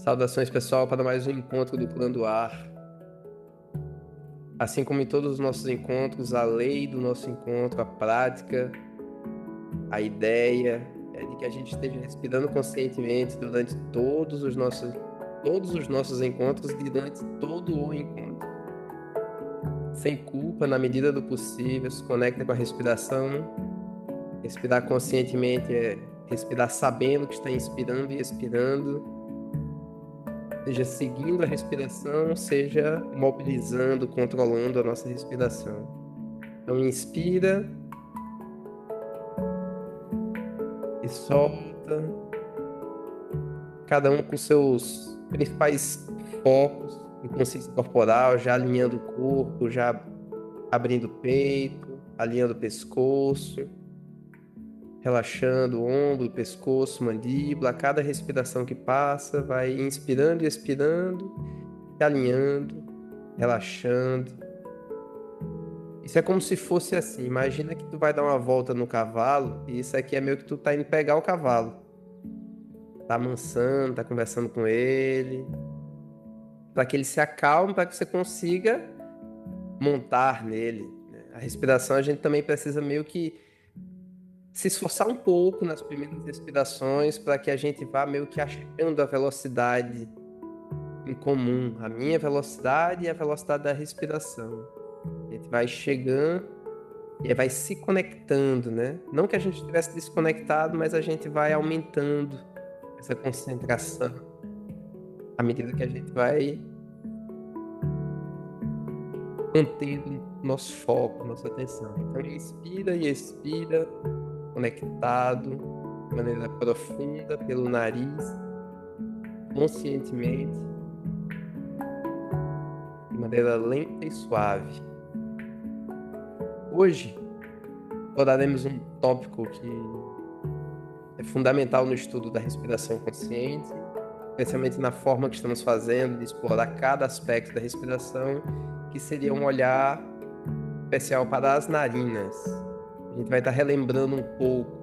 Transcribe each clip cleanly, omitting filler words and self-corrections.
Saudações, pessoal, para mais um encontro do Plano do Ar. Assim como em todos os nossos encontros, a lei do nosso encontro, a prática, a ideia é de que a gente esteja respirando conscientemente durante todos os nossos encontros e durante todo o encontro. Sem culpa, na medida do possível, se conecta com a respiração. Respirar conscientemente é respirar sabendo que está inspirando e expirando. Seja seguindo a respiração, seja mobilizando, controlando a nossa respiração. Então, inspira e solta, cada um com seus principais focos em consciência corporal, já alinhando o corpo, já abrindo o peito, alinhando o pescoço, relaxando o ombro, o pescoço, mandíbula. A cada respiração que passa, vai inspirando e expirando, se alinhando, relaxando. Isso é como se fosse assim. Imagina que tu vai dar uma volta no cavalo e isso aqui é meio que tu tá indo pegar o cavalo. Tá amansando, tá conversando com ele, para que ele se acalme, para que você consiga montar nele. A respiração a gente também precisa meio que se esforçar um pouco nas primeiras respirações para que a gente vá meio que achando a velocidade em comum, a minha velocidade e a velocidade da respiração. A gente vai chegando e vai se conectando, né? Não que a gente estivesse desconectado, mas a gente vai aumentando essa concentração à medida que a gente vai mantendo nosso foco, nossa atenção. Então, inspira e expira, conectado de maneira profunda pelo nariz, conscientemente, de maneira lenta e suave. Hoje, abordaremos um tópico que é fundamental no estudo da respiração consciente, especialmente na forma que estamos fazendo de explorar cada aspecto da respiração, que seria um olhar especial para as narinas. A gente vai estar relembrando um pouco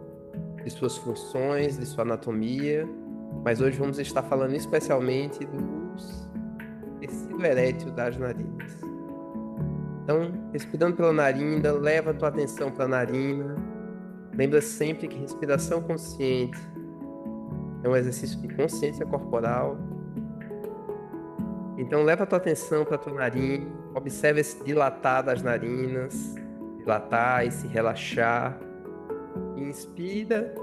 de suas funções, de sua anatomia, mas hoje vamos estar falando especialmente do tecido erétil das narinas. Então, respirando pela narina, leva a tua atenção para a narina. Lembra sempre que respiração consciente é um exercício de consciência corporal. Então, leva a tua atenção para a tua narina, observa esse dilatar das narinas, dilatar e se relaxar. Inspira,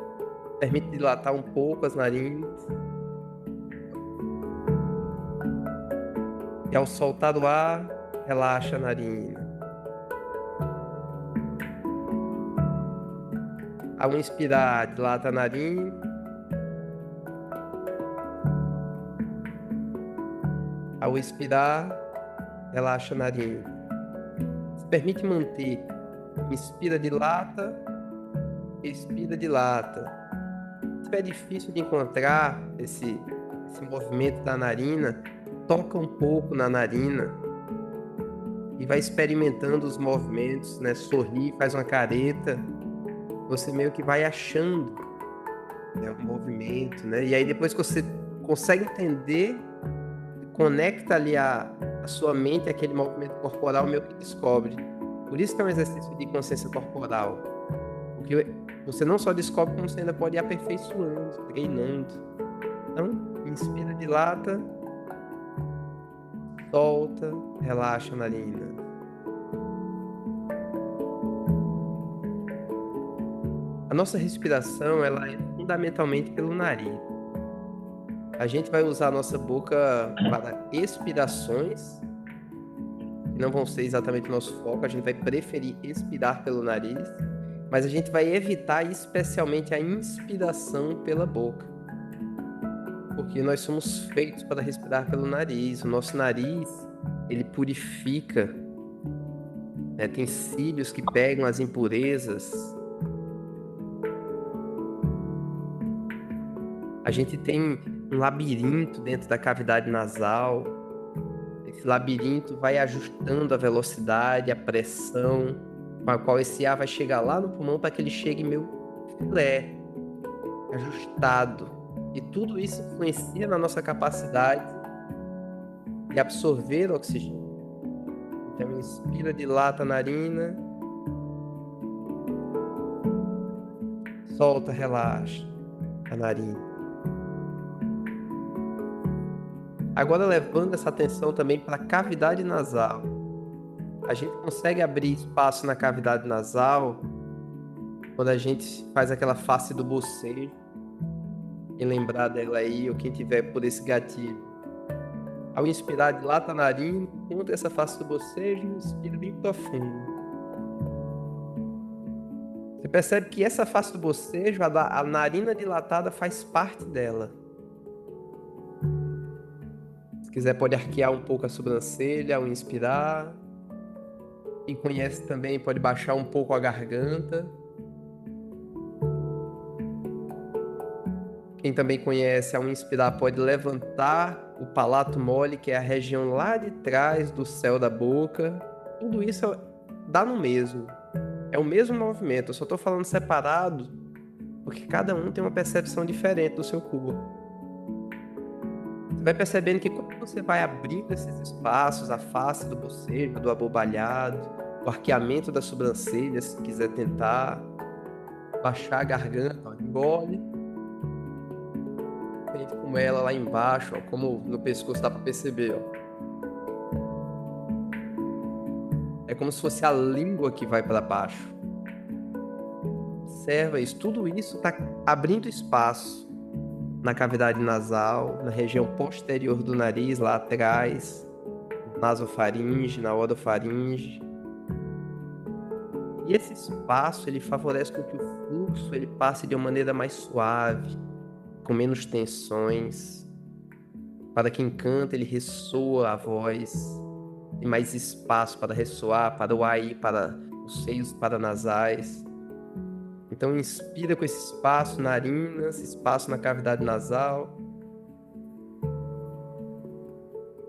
permite dilatar um pouco as narinas. E ao soltar o ar, relaxa a narina. Ao inspirar, dilata a narina. Ao expirar, relaxa a narina. Se permite manter. Inspira, dilata. Expira, dilata. Se estiver difícil de encontrar esse movimento da narina, toca um pouco na narina e vai experimentando os movimentos, né? Sorri, faz uma careta. Você meio que vai achando, né, o movimento, né? E aí depois que você consegue entender, conecta ali a sua mente àquele movimento corporal, meio que descobre. Por isso que é um exercício de consciência corporal. Porque você não só descobre, como você ainda pode ir aperfeiçoando, treinando. Então, inspira, dilata, solta, relaxa a narina. A nossa respiração, ela é fundamentalmente pelo nariz. A gente vai usar a nossa boca para expirações, que não vão ser exatamente o nosso foco, a gente vai preferir respirar pelo nariz, mas a gente vai evitar especialmente a inspiração pela boca. Porque nós somos feitos para respirar pelo nariz. O nosso nariz, ele purifica, né? Tem cílios que pegam as impurezas. A gente tem um labirinto dentro da cavidade nasal. Esse labirinto vai ajustando a velocidade, a pressão, com a qual esse ar vai chegar lá no pulmão para que ele chegue meio filé, ajustado. E tudo isso influencia na nossa capacidade de absorver o oxigênio. Então, inspira, dilata a narina, solta, relaxa a narina. Agora, levando essa atenção também para a cavidade nasal. A gente consegue abrir espaço na cavidade nasal quando a gente faz aquela face do bocejo. Quem lembrar dela aí, ou quem tiver por esse gatilho. Ao inspirar, dilata a narina, encontra essa face do bocejo e inspira bem profundo. Você percebe que essa face do bocejo, a narina dilatada faz parte dela. Se quiser, pode arquear um pouco a sobrancelha ao inspirar. Quem conhece também pode baixar um pouco a garganta. Quem também conhece, ao inspirar, pode levantar o palato mole, que é a região lá de trás do céu da boca. Tudo isso dá no mesmo. É o mesmo movimento. Eu só estou falando separado porque cada um tem uma percepção diferente do seu corpo. Você vai percebendo que quando você vai abrindo esses espaços, a face do bocejo, do abobalhado, o arqueamento das sobrancelhas, se quiser tentar, baixar a garganta, ó, engole. Como ela lá embaixo, ó, como no pescoço dá para perceber, ó. É como se fosse a língua que vai para baixo. Observa isso, tudo isso está abrindo espaço na cavidade nasal, na região posterior do nariz, lá atrás, nasofaringe, na orofaringe. E esse espaço, ele favorece com que o fluxo ele passe de uma maneira mais suave, com menos tensões. Para quem canta, ele ressoa a voz, tem mais espaço para ressoar, para o ar ir para os seios paranasais. Então, inspira com esse espaço, narinas, espaço na cavidade nasal.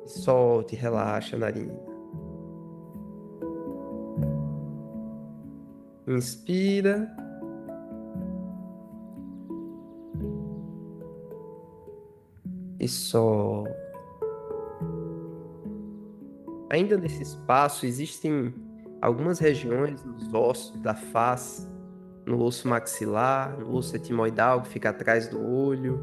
Solte, relaxa a narina. Inspira. E solta. Ainda nesse espaço, existem algumas regiões nos ossos da face, no osso maxilar, no osso etimoidal, que fica atrás do olho,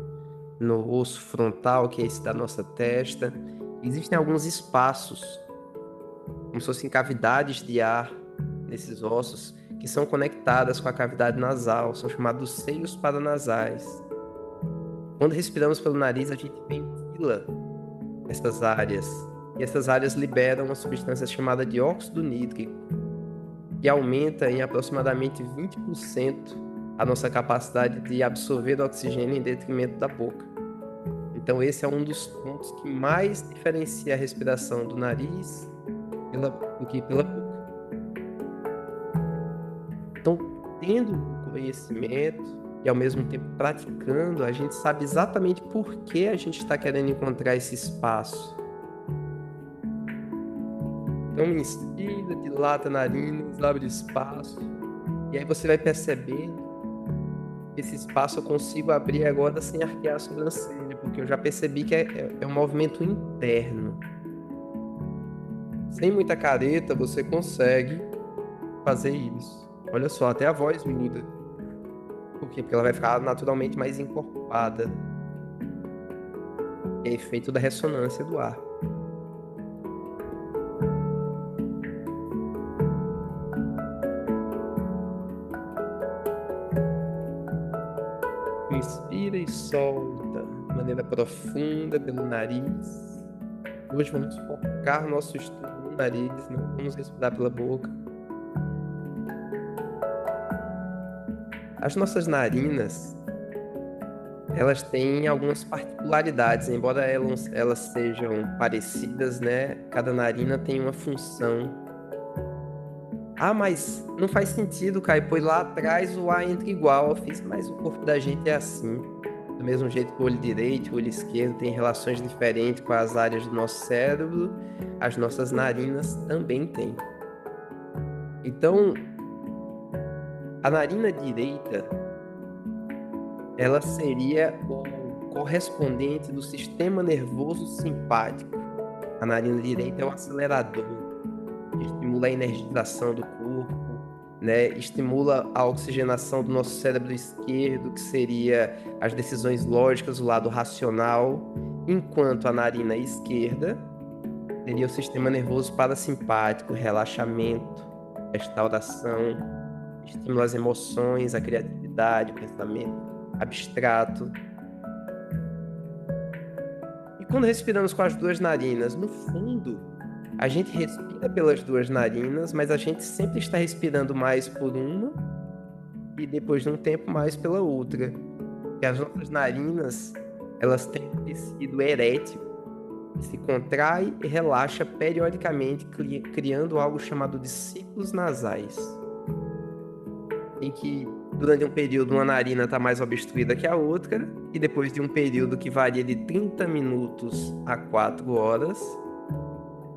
no osso frontal, que é esse da nossa testa. Existem alguns espaços, como se fossem cavidades de ar nesses ossos, que são conectadas com a cavidade nasal, são chamados seios paranasais. Quando respiramos pelo nariz, a gente ventila essas áreas, e essas áreas liberam uma substância chamada de óxido nítrico, que aumenta em aproximadamente 20% a nossa capacidade de absorver oxigênio em detrimento da boca. Então esse é um dos pontos que mais diferencia a respiração do nariz do que pela boca. Então, tendo conhecimento e ao mesmo tempo praticando, a gente sabe exatamente por que a gente está querendo encontrar esse espaço. Então, inspira, dilata a narina, abre espaço. E aí você vai percebendo que esse espaço eu consigo abrir agora sem arquear a sobrancelha, porque eu já percebi que é um movimento interno. Sem muita careta, você consegue fazer isso. Olha só, até a voz muda. Por quê? Porque ela vai ficar naturalmente mais encorpada. É efeito da ressonância do ar. Inspira e solta de maneira profunda pelo nariz. Hoje vamos focar nosso estudo no nariz, não vamos respirar pela boca. As nossas narinas, elas têm algumas particularidades, embora elas sejam parecidas, né? Cada narina tem uma função. Ah, mas não faz sentido, Caio, pois lá atrás o ar entra igual. Eu fiz, mas o corpo da gente é assim. Do mesmo jeito que o olho direito e o olho esquerdo têm relações diferentes com as áreas do nosso cérebro, as nossas narinas também têm. Então, a narina direita, ela seria o correspondente do sistema nervoso simpático. A narina direita é o acelerador, estimula a energização do corpo, né? Estimula a oxigenação do nosso cérebro esquerdo, que seria as decisões lógicas, o lado racional, enquanto a narina esquerda seria o sistema nervoso parasimpático, relaxamento, restauração, estimula as emoções, a criatividade, o pensamento abstrato. E quando respiramos com as duas narinas, no fundo, a gente respira pelas duas narinas, mas a gente sempre está respirando mais por uma e depois de um tempo mais pela outra. E as nossas narinas, elas têm um tecido erétil que se contrai e relaxa periodicamente, criando algo chamado de ciclos nasais, em que durante um período uma narina está mais obstruída que a outra, e depois de um período que varia de 30 minutos a 4 horas,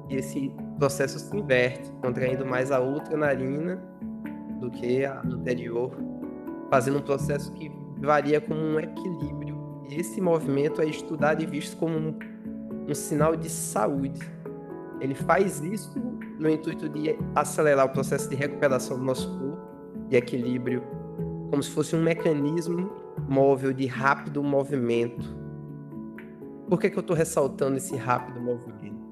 esse processo se inverte, contraindo mais a outra narina do que a anterior, fazendo um processo que varia como um equilíbrio. E esse movimento é estudado e visto como um sinal de saúde. Ele faz isso no intuito de acelerar o processo de recuperação do nosso corpo, de equilíbrio, como se fosse um mecanismo móvel de rápido movimento. Por que eu estou ressaltando esse rápido movimento?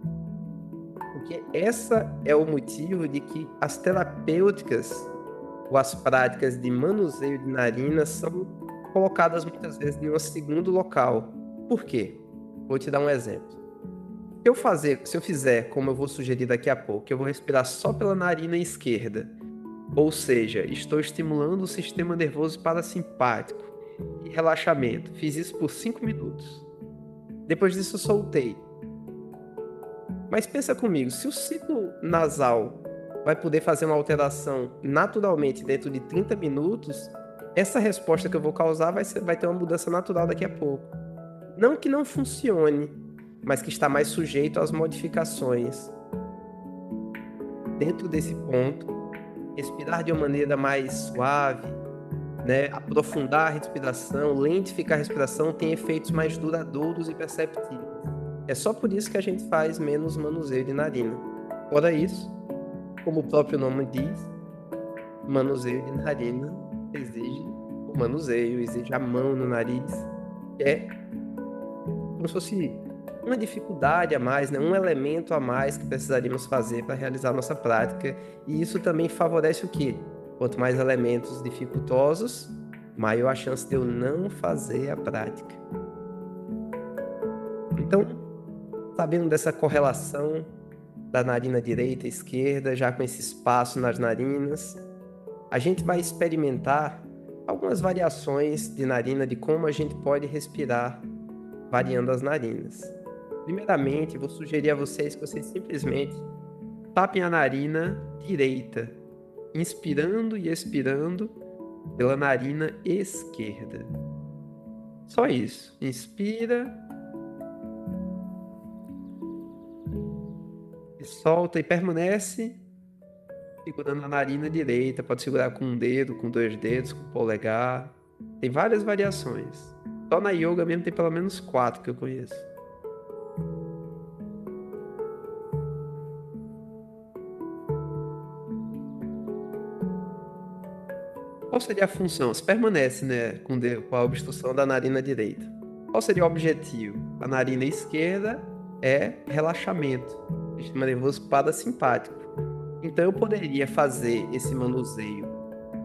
Porque essa é o motivo de que as terapêuticas ou as práticas de manuseio de narinas são colocadas muitas vezes em um segundo local. Por quê? Vou te dar um exemplo. Se eu fizer, como eu vou sugerir daqui a pouco, eu vou respirar só pela narina esquerda, ou seja, estou estimulando o sistema nervoso parasimpático e relaxamento. Fiz isso por 5 minutos. Depois disso, eu soltei. Mas pensa comigo, se o ciclo nasal vai poder fazer uma alteração naturalmente dentro de 30 minutos, essa resposta que eu vou causar vai ter uma mudança natural daqui a pouco. Não que não funcione, mas que está mais sujeito às modificações. Dentro desse ponto, respirar de uma maneira mais suave, né? Aprofundar a respiração, lentificar a respiração, tem efeitos mais duradouros e perceptíveis. É só por isso que a gente faz menos manuseio de narina. Fora isso, como o próprio nome diz, manuseio de narina exige o manuseio, exige a mão no nariz, que é como se fosse uma dificuldade a mais, né? Um elemento a mais que precisaríamos fazer para realizar a nossa prática. E isso também favorece o quê? Quanto mais elementos dificultosos, maior a chance de eu não fazer a prática. Então, sabendo dessa correlação da narina direita e esquerda, já com esse espaço nas narinas, a gente vai experimentar algumas variações de narina, de como a gente pode respirar variando as narinas. Primeiramente, vou sugerir a vocês que vocês simplesmente tapem a narina direita, inspirando e expirando pela narina esquerda. Só isso. Inspira e solta e permanece segurando a narina direita. Pode segurar com um dedo, com 2 dedos, com o polegar. Tem várias variações. Só na yoga mesmo tem pelo menos 4 que eu conheço. Qual seria a função? Se permanece, né, com a obstrução da narina direita. Qual seria o objetivo? A narina esquerda é relaxamento, sistema nervoso parasimpático. Então eu poderia fazer esse manuseio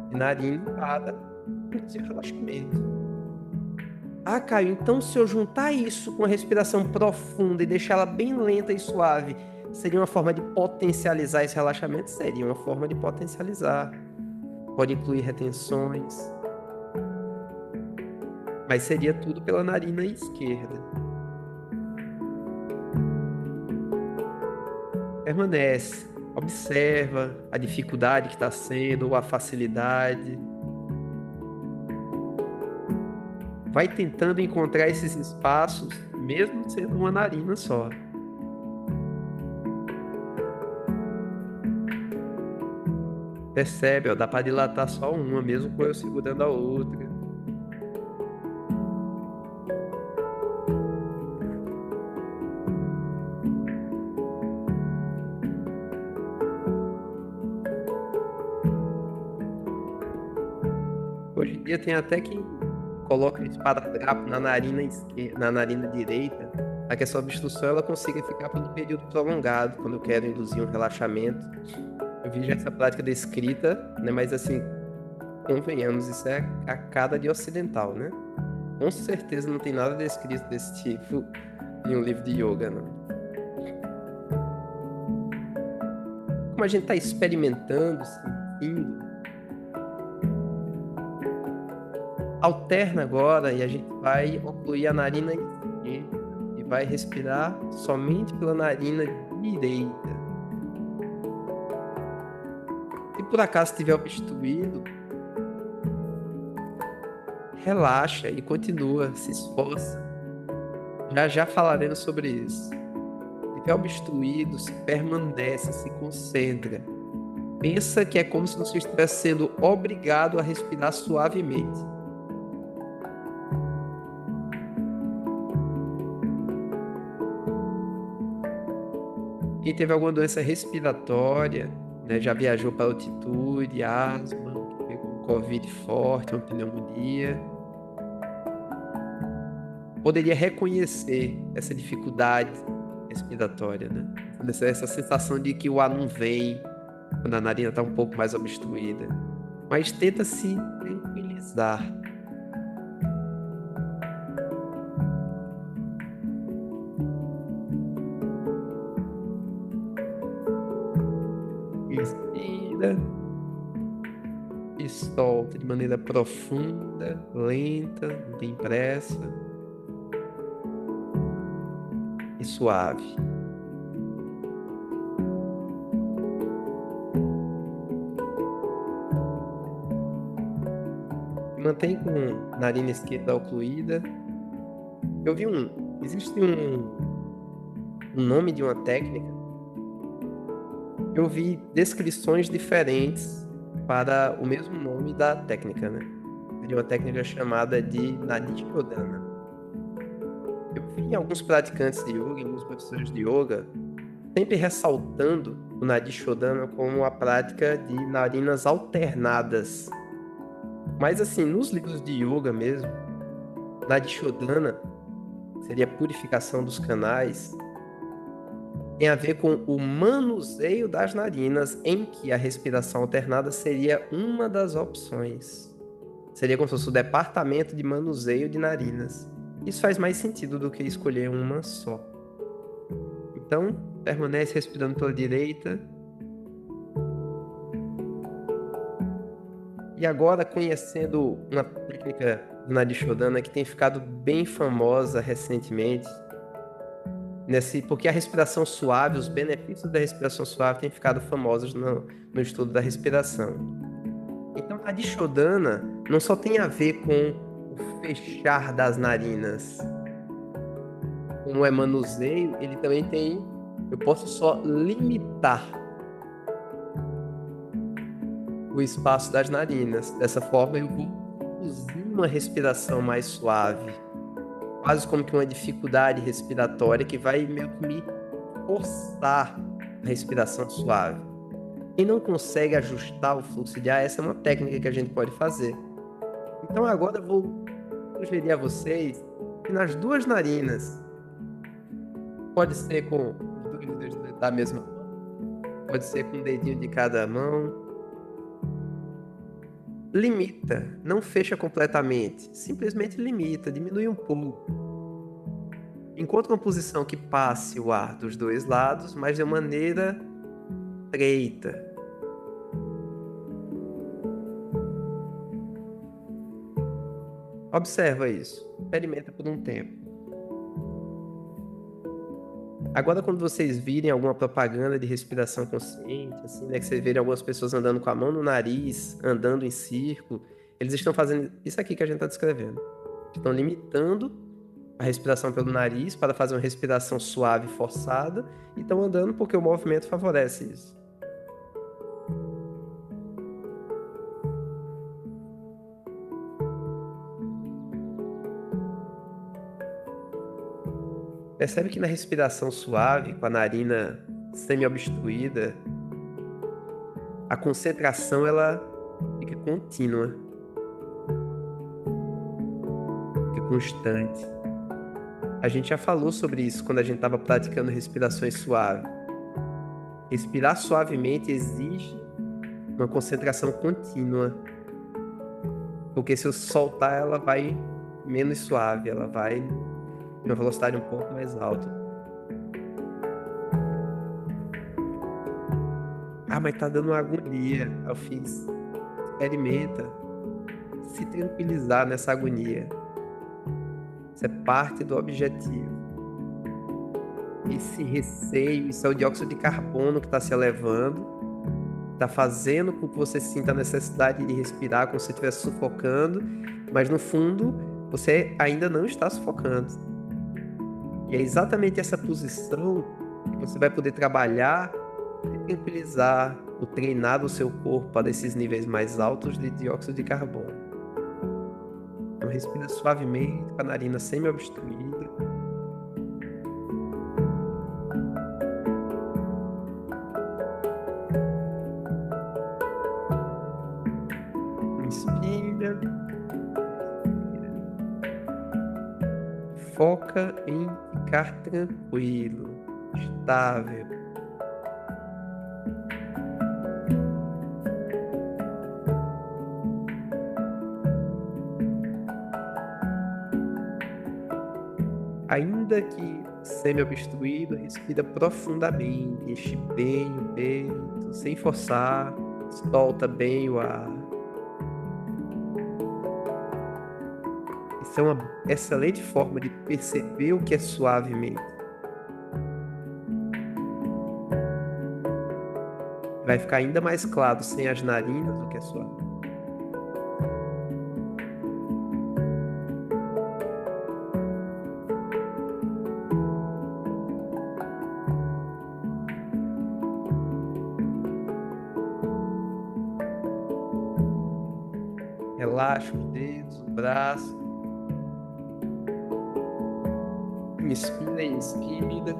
de narina para induzir relaxamento. Ah, Caio, então se eu juntar isso com a respiração profunda e deixar ela bem lenta e suave, seria uma forma de potencializar esse relaxamento? Seria uma forma de potencializar. Pode incluir retenções, mas seria tudo pela narina esquerda. Permanece, observa a dificuldade que está sendo, ou a facilidade. Vai tentando encontrar esses espaços, mesmo sendo uma narina só. Percebe, ó, dá para dilatar só uma, mesmo com eu segurando a outra. dia tem até quem coloca um esparadrapo na narina na narina direita, para que essa obstrução ela consiga ficar por um período prolongado, quando eu quero induzir um relaxamento. Eu vi já essa prática descrita, né? Mas assim, convenhamos, isso é a cara de ocidental, né? Com certeza não tem nada descrito desse tipo em um livro de yoga, não. Como a gente está experimentando, sentindo, alterna agora e a gente vai ocluir a narina esquerda e vai respirar somente pela narina direita. Se por acaso estiver obstruído, relaxa e continua, se esforça. Já já falaremos sobre isso. Se estiver obstruído, se permanece, se concentra. Pensa que é como se você estivesse sendo obrigado a respirar suavemente. Quem teve alguma doença respiratória, né, já viajou para altitude, asma, pegou um Covid forte, uma pneumonia, poderia reconhecer essa dificuldade respiratória, né? Essa sensação de que o ar não vem, quando a narina está um pouco mais obstruída. Mas tenta se tranquilizar. Inspira e solta de maneira profunda, lenta, não tem pressa e suave. Mantém com a narina esquerda ocluída. Existe um nome de uma técnica. Eu vi descrições diferentes para o mesmo nome da técnica, né? Seria uma técnica chamada de Nadi Shodhana. Eu vi alguns praticantes de yoga, alguns professores de yoga, sempre ressaltando o Nadi Shodhana como a prática de narinas alternadas. Mas assim, nos livros de yoga mesmo, Nadi Shodhana seria a purificação dos canais, tem a ver com o manuseio das narinas, em que a respiração alternada seria uma das opções. Seria como se fosse o departamento de manuseio de narinas. Isso faz mais sentido do que escolher uma só. Então, permanece respirando pela direita. E agora, conhecendo uma técnica do Nadi Shodhana que tem ficado bem famosa recentemente, porque a respiração suave, os benefícios da respiração suave têm ficado famosos no estudo da respiração. Então, a Nadi Shodhana não só tem a ver com o fechar das narinas, como é manuseio, ele também tem, eu posso só limitar o espaço das narinas. Dessa forma, eu vou conduzir uma respiração mais suave, quase como que uma dificuldade respiratória que vai meio que me forçar a respiração suave. Quem não consegue ajustar o fluxo de ar, essa é uma técnica que a gente pode fazer. Então agora eu vou sugerir a vocês que nas duas narinas, pode ser com os dois dedos da mesma mão, pode ser com um dedinho de cada mão, limita, não fecha completamente, simplesmente limita, diminui um pouco. Encontra uma posição que passe o ar dos dois lados, mas de maneira estreita. Observa isso, experimenta por um tempo. Agora, quando vocês virem alguma propaganda de respiração consciente, assim, né, que vocês verem algumas pessoas andando com a mão no nariz, andando em círculo, eles estão fazendo isso aqui que a gente está descrevendo. Estão limitando a respiração pelo nariz para fazer uma respiração suave e forçada e estão andando porque o movimento favorece isso. Percebe que na respiração suave, com a narina semi-obstruída, a concentração ela fica contínua. constante. A gente já falou sobre isso quando a gente estava praticando respirações suaves. Respirar suavemente exige uma concentração contínua, porque se eu soltar, ela vai menos suave, ela vai em uma velocidade um pouco mais alta. Ah, mas tá dando uma agonia. Eu fiz. Experimenta se tranquilizar nessa agonia. Isso é parte do objetivo. Esse receio, isso é o dióxido de carbono que está se elevando, está fazendo com que você sinta a necessidade de respirar como se estivesse sufocando, mas no fundo você ainda não está sufocando. E é exatamente essa posição que você vai poder trabalhar e tranquilizar, o treinar o seu corpo para esses níveis mais altos de dióxido de carbono. Então respira suavemente com a narina semi-obstruída. Inspira. Foca em ficar tranquilo, estável. Ainda que semi-obstruído, respira profundamente, enche bem o peito, sem forçar, solta bem o ar. Isso é uma excelente forma de perceber o que é suavemente. Vai ficar ainda mais claro sem as narinas o que é suave. Relaxa os dedos, o braço. Inspira e expira.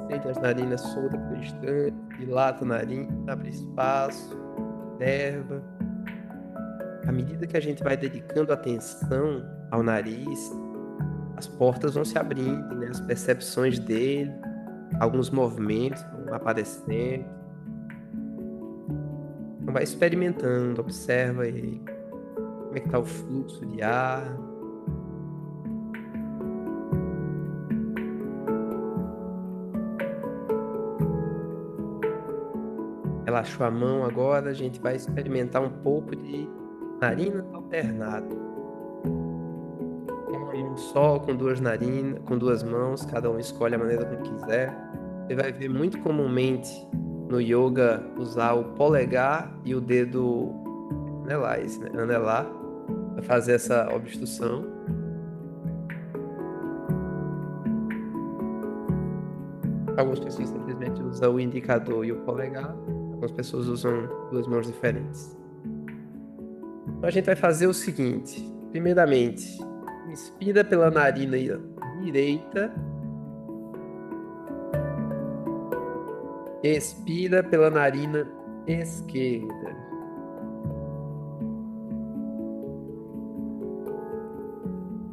Sente as narinas soltas por um instante. Dilata a narina, abre espaço. Observa. À medida que a gente vai dedicando atenção ao nariz, as portas vão se abrindo, né? As percepções dele, alguns movimentos vão aparecendo. Então vai experimentando, observa ele. Como é que está o fluxo de ar? Relaxou a mão agora, a gente vai experimentar um pouco de narina alternada. Uma mão só, com duas narinas, com duas mãos, cada um escolhe a maneira como quiser. Você vai ver muito comumente no yoga usar o polegar e o dedo anelar, para fazer essa obstrução. Algumas pessoas simplesmente usam o indicador e o polegar. Algumas pessoas usam duas mãos diferentes. Então a gente vai fazer o seguinte. Primeiramente, inspira pela narina direita. Expira pela narina esquerda.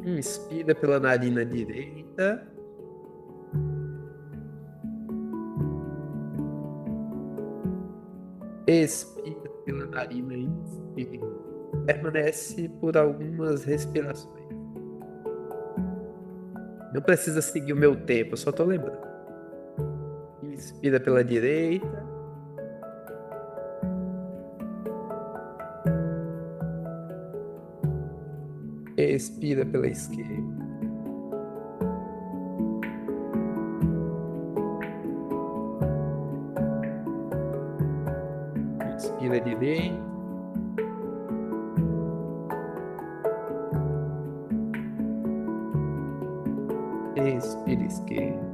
Inspira pela narina direita. Expira pela narina esquerda. Permanece por algumas respirações. Não precisa seguir o meu tempo, eu só estou lembrando. Inspira pela direita. Expira pela esquerda. Inspira direita. Expira esquerda.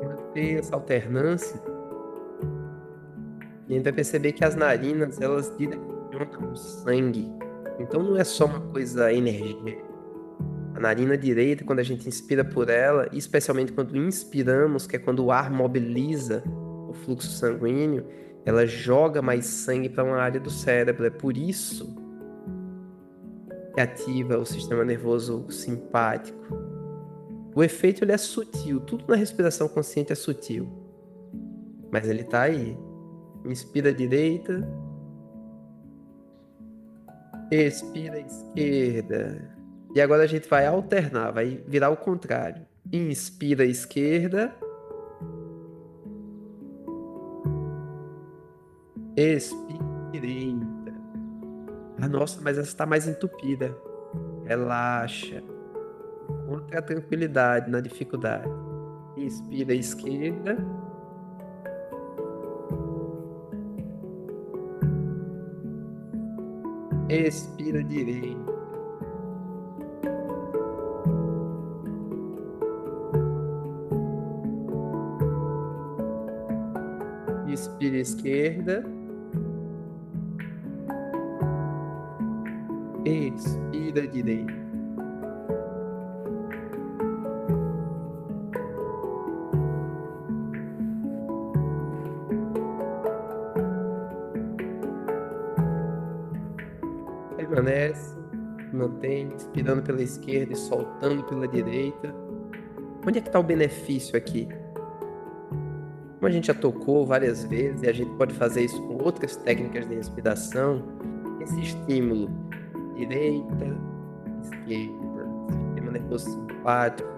Manter essa alternância. E a gente vai perceber que as narinas, elas direcionam o sangue. Então não é só uma coisa energética. A narina direita, quando a gente inspira por ela, especialmente quando inspiramos, que é quando o ar mobiliza o fluxo sanguíneo, ela joga mais sangue para uma área do cérebro. É por isso que ativa o sistema nervoso simpático. O efeito ele é sutil, tudo na respiração consciente é sutil, mas ele está aí. Inspira a direita, expira a esquerda. E agora a gente vai alternar, vai virar o contrário. Inspira a esquerda, expira a direita. Ah, nossa, mas essa está mais entupida. Relaxa. Encontre a tranquilidade na dificuldade. Inspira a esquerda. Expira a direita. Inspira a esquerda. Expira a direita. Permanece, mantém, inspirando pela esquerda e soltando pela direita. Onde é que está o benefício aqui? Como a gente já tocou várias vezes, e a gente pode fazer isso com outras técnicas de respiração, esse estímulo, direita, esquerda, sistema nervoso simpático,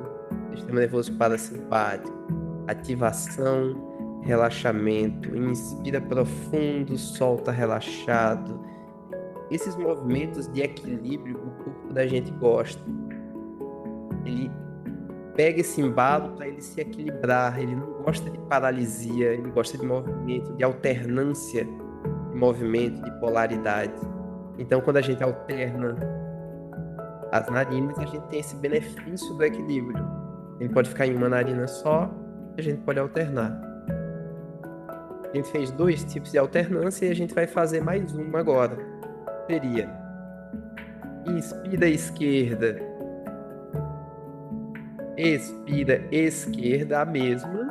sistema nervoso parasimpático, ativação, relaxamento, inspira profundo, solta relaxado. Esses movimentos de equilíbrio o corpo da gente gosta. Ele pega esse embalo para ele se equilibrar, ele não gosta de paralisia, ele gosta de movimento, de alternância de movimento, de polaridade. Então, quando a gente alterna as narinas, a gente tem esse benefício do equilíbrio. Ele pode ficar em uma narina só, a gente pode alternar. A gente fez 2 tipos de alternância e a gente vai fazer mais uma agora. Seria inspira a esquerda, expira esquerda, a mesma.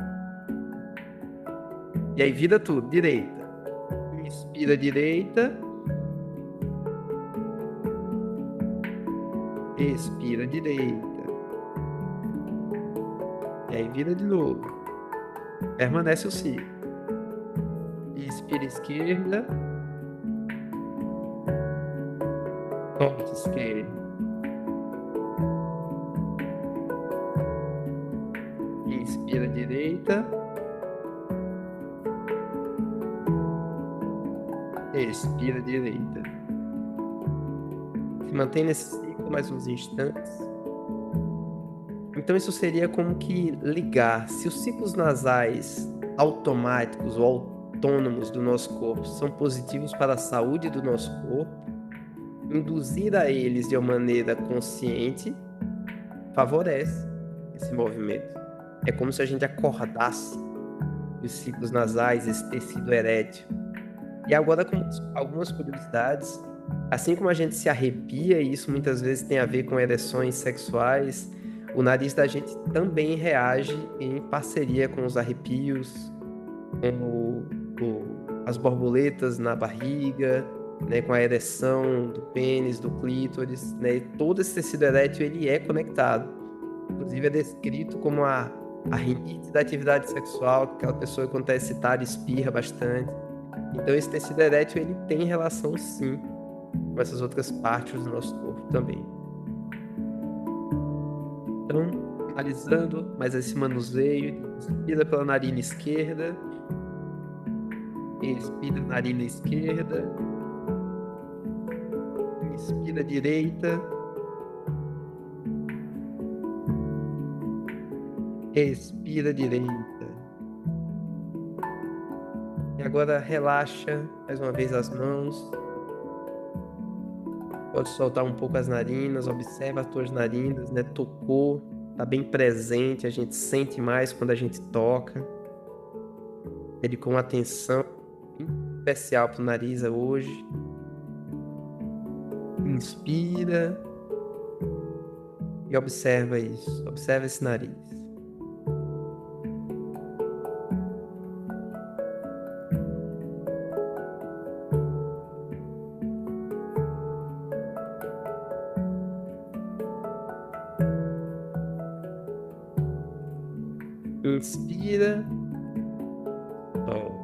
E aí vira tudo, direita. Inspira direita. Expira direita. E aí vira de novo. Permanece o ciclo. Inspira esquerda. Solta esquerda. Inspira direita. Expira direita. Se mantém nesse ciclo mais uns instantes. Então isso seria como que ligar. Se os ciclos nasais automáticos ou autônomos do nosso corpo são positivos para a saúde do nosso corpo, induzir a eles de uma maneira consciente favorece esse movimento. É como se a gente acordasse os ciclos nasais, esse tecido erétil. E agora, com algumas curiosidades, assim como a gente se arrepia, e isso muitas vezes tem a ver com ereções sexuais, o nariz da gente também reage em parceria com os arrepios, com as borboletas na barriga, né, com a ereção do pênis, do clítoris, né, e todo esse tecido erétil ele é conectado. Inclusive é descrito como a rinite da atividade sexual, que aquela pessoa quando está excitada espirra bastante. Então esse tecido erétil ele tem relação sim com essas outras partes do nosso corpo também. Então, analisando mais esse manuseio, inspira pela narina esquerda, expira narina esquerda, inspira direita, expira direita. E agora relaxa mais uma vez as mãos. Pode soltar um pouco as narinas, observa as tuas narinas, né? Tocou, tá bem presente, a gente sente mais quando a gente toca. Ele com atenção especial pro nariz hoje. Inspira. e observa isso, observa esse nariz. Inspira, solta.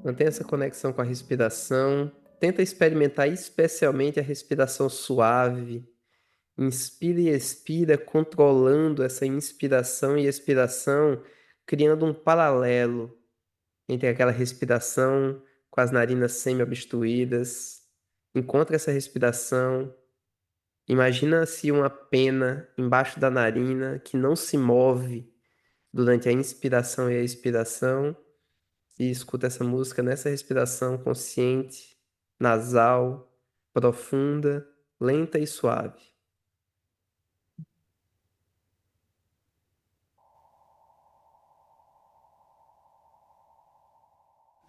Mantenha essa conexão com a respiração. Tenta experimentar especialmente a respiração suave. Inspira e expira, controlando essa inspiração e expiração, criando um paralelo entre aquela respiração com as narinas semi-obstruídas. Encontre essa respiração. Imagina-se uma pena embaixo da narina que não se move durante a inspiração e a expiração. E escuta essa música nessa respiração consciente, nasal, profunda, lenta e suave.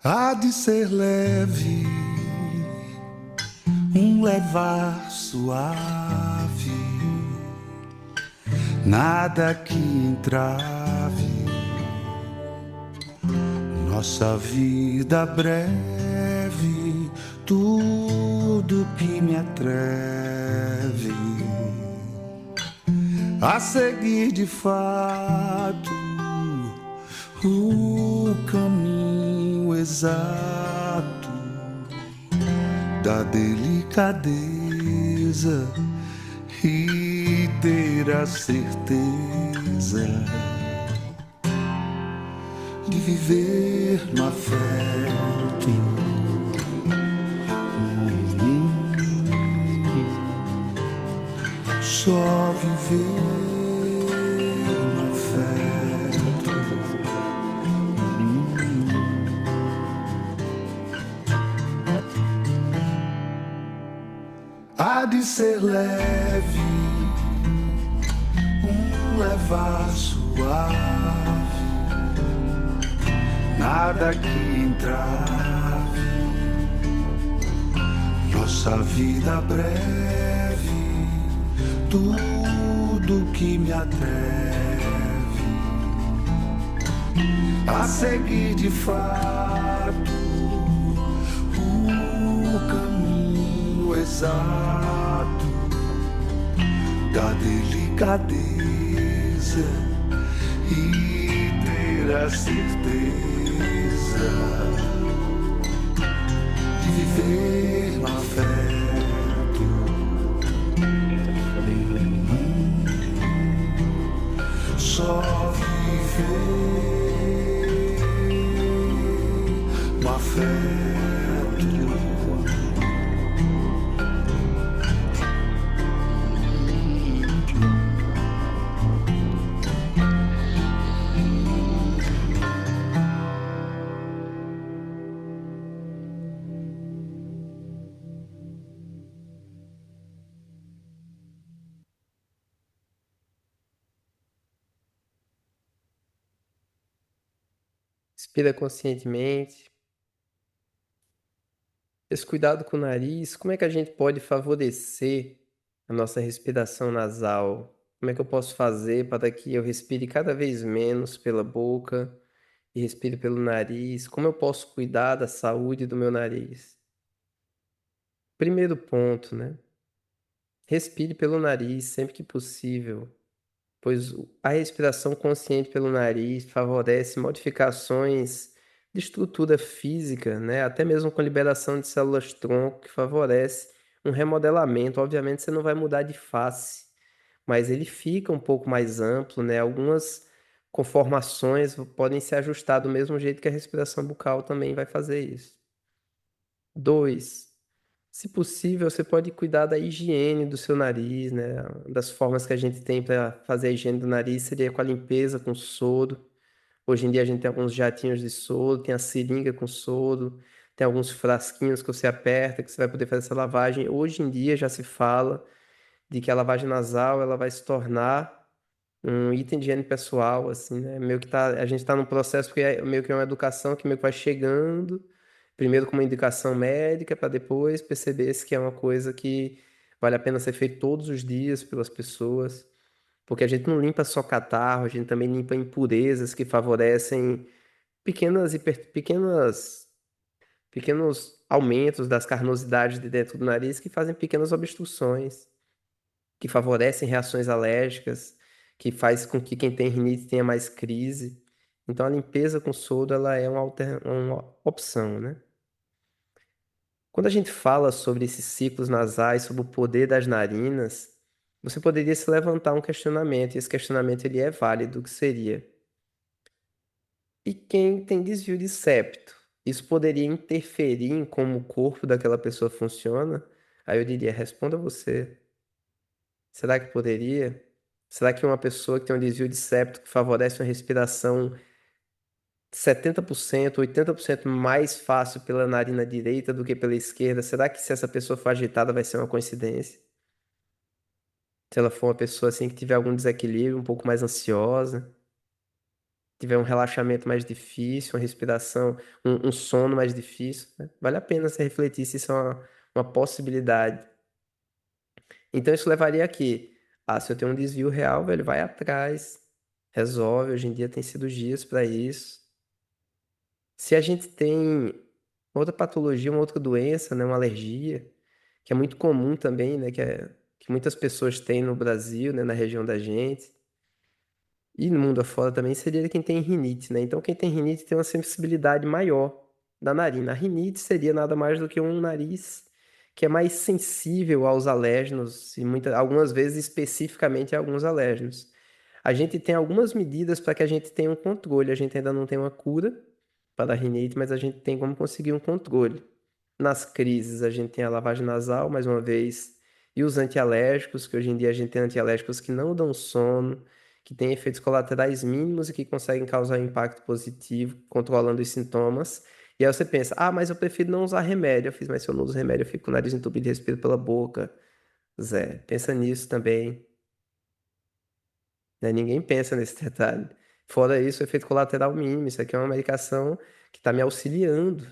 Há de ser leve, um levar suave, nada que entrave nossa vida breve, tudo que me atreve a seguir de fato o caminho exato da delicadeza e ter a certeza de viver no afeto. Só viver no afeto. Há de ser leve, um levar suave, nada que entrave nossa vida breve, tudo que me atreve a seguir de fato o caminho exato da delicadeza e ter a certeza de viver no afeto. Só viver no afeto. Inspira conscientemente. Esse cuidado com o nariz, como é que a gente pode favorecer a nossa respiração nasal? Como é que eu posso fazer para que eu respire cada vez menos pela boca e respire pelo nariz? Como eu posso cuidar da saúde do meu nariz? Primeiro ponto, né? Respire pelo nariz sempre que possível, pois a respiração consciente pelo nariz favorece modificações de estrutura física, né? Até mesmo com liberação de células-tronco, que favorece um remodelamento. Obviamente, você não vai mudar de face, mas ele fica um pouco mais amplo, né? Algumas conformações podem se ajustar do mesmo jeito que a respiração bucal também vai fazer isso. 2. Se possível, você pode cuidar da higiene do seu nariz, né? Das formas que a gente tem para fazer a higiene do nariz seria com a limpeza, com soro, Hoje em dia a gente tem alguns jatinhos de soro, tem a seringa com soro, tem alguns frasquinhos que você aperta, que você vai poder fazer essa lavagem. Hoje em dia já se fala de que a lavagem nasal ela vai se tornar um item de higiene pessoal, assim, né? Meio que tá, a gente está num processo que é meio que uma educação que meio que vai chegando, primeiro com uma indicação médica, para depois perceber se que é uma coisa que vale a pena ser feito todos os dias pelas pessoas. Porque a gente não limpa só catarro, a gente também limpa impurezas que favorecem pequenos aumentos das carnosidades de dentro do nariz que fazem pequenas obstruções, que favorecem reações alérgicas, que faz com que quem tem rinite tenha mais crise. Então a limpeza com sodo ela é uma opção, né? Quando a gente fala sobre esses ciclos nasais, sobre o poder das narinas, você poderia se levantar um questionamento, e esse questionamento ele é válido, que seria: e quem tem desvio de septo? Isso poderia interferir em como o corpo daquela pessoa funciona? Aí eu diria, responda você. Será que poderia? Será que uma pessoa que tem um desvio de septo que favorece uma respiração 70%, 80% mais fácil pela narina direita do que pela esquerda, será que se essa pessoa for agitada vai ser uma coincidência? Se ela for uma pessoa assim que tiver algum desequilíbrio, um pouco mais ansiosa, tiver um relaxamento mais difícil, uma respiração, um sono mais difícil, né? Vale a pena você refletir se isso é uma possibilidade. Então isso levaria aqui, se eu tenho um desvio real, velho, vai atrás, resolve. Hoje em dia tem cirurgias para isso. Se a gente tem outra patologia, uma outra doença, né, uma alergia, que é muito comum também, né, que muitas pessoas têm no Brasil, né, na região da gente, e no mundo afora também, seria quem tem rinite, né? Então, quem tem rinite tem uma sensibilidade maior da narina. A rinite seria nada mais do que um nariz que é mais sensível aos alérgenos, e algumas vezes especificamente a alguns alérgenos. A gente tem algumas medidas para que a gente tenha um controle. A gente ainda não tem uma cura para a rinite, mas a gente tem como conseguir um controle. Nas crises, a gente tem a lavagem nasal, mais uma vez, e os antialérgicos, que hoje em dia a gente tem antialérgicos que não dão sono, que têm efeitos colaterais mínimos e que conseguem causar um impacto positivo, controlando os sintomas. E aí você pensa, mas eu prefiro não usar remédio. Eu fiz, mas se eu não uso remédio, eu fico com o nariz entupido e respiro pela boca. Zé, pensa nisso também, né? Ninguém pensa nesse detalhe. Fora isso, o efeito colateral mínimo. Isso aqui é uma medicação que está me auxiliando.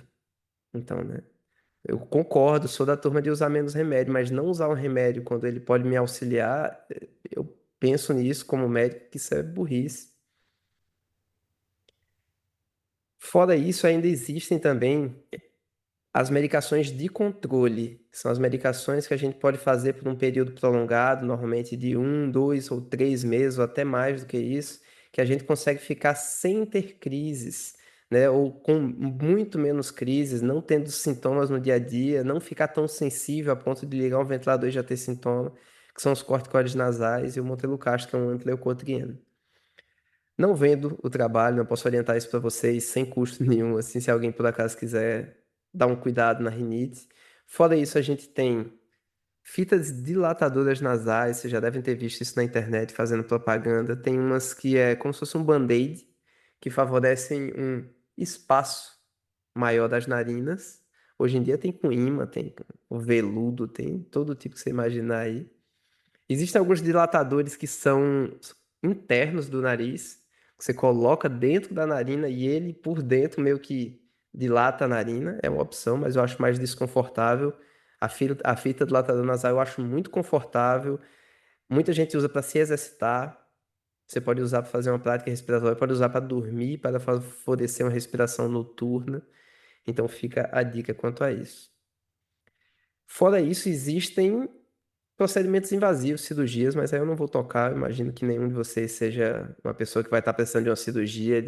Então, né? Eu concordo, sou da turma de usar menos remédio, mas não usar um remédio quando ele pode me auxiliar, eu penso nisso como médico, que isso é burrice. Fora isso, ainda existem também as medicações de controle. São as medicações que a gente pode fazer por um período prolongado, normalmente de 1, 2 ou 3 meses, ou até mais do que isso, que a gente consegue ficar sem ter crises, né? Ou com muito menos crises, não tendo sintomas no dia a dia, não ficar tão sensível a ponto de ligar um ventilador e já ter sintoma, que são os corticoides nasais e o montelukast, que é um antileucotrieno. Não vendo o trabalho, não posso orientar isso para vocês sem custo nenhum, assim, se alguém por acaso quiser dar um cuidado na rinite. Fora isso, a gente tem fitas dilatadoras nasais, vocês já devem ter visto isso na internet fazendo propaganda. Tem umas que é como se fosse um band-aid, que favorecem um espaço maior das narinas. Hoje em dia tem com imã, tem com veludo, tem todo tipo que você imaginar aí. Existem alguns dilatadores que são internos do nariz, que você coloca dentro da narina e ele por dentro meio que dilata a narina. É uma opção, mas eu acho mais desconfortável. A fita dilatadora nasal eu acho muito confortável. Muita gente usa para se exercitar. Você pode usar para fazer uma prática respiratória, pode usar para dormir, para favorecer uma respiração noturna. Então fica a dica quanto a isso. Fora isso, existem procedimentos invasivos, cirurgias, mas aí eu não vou tocar. Eu imagino que nenhum de vocês seja uma pessoa que vai estar precisando de uma cirurgia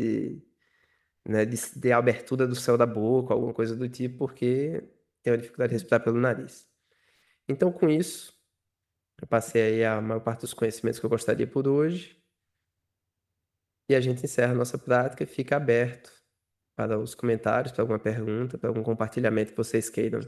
né, de abertura do céu da boca, alguma coisa do tipo, porque tem uma dificuldade de respirar pelo nariz. Então, com isso, eu passei aí a maior parte dos conhecimentos que eu gostaria por hoje. E a gente encerra a nossa prática e fica aberto para os comentários, para alguma pergunta, para algum compartilhamento que vocês queiram.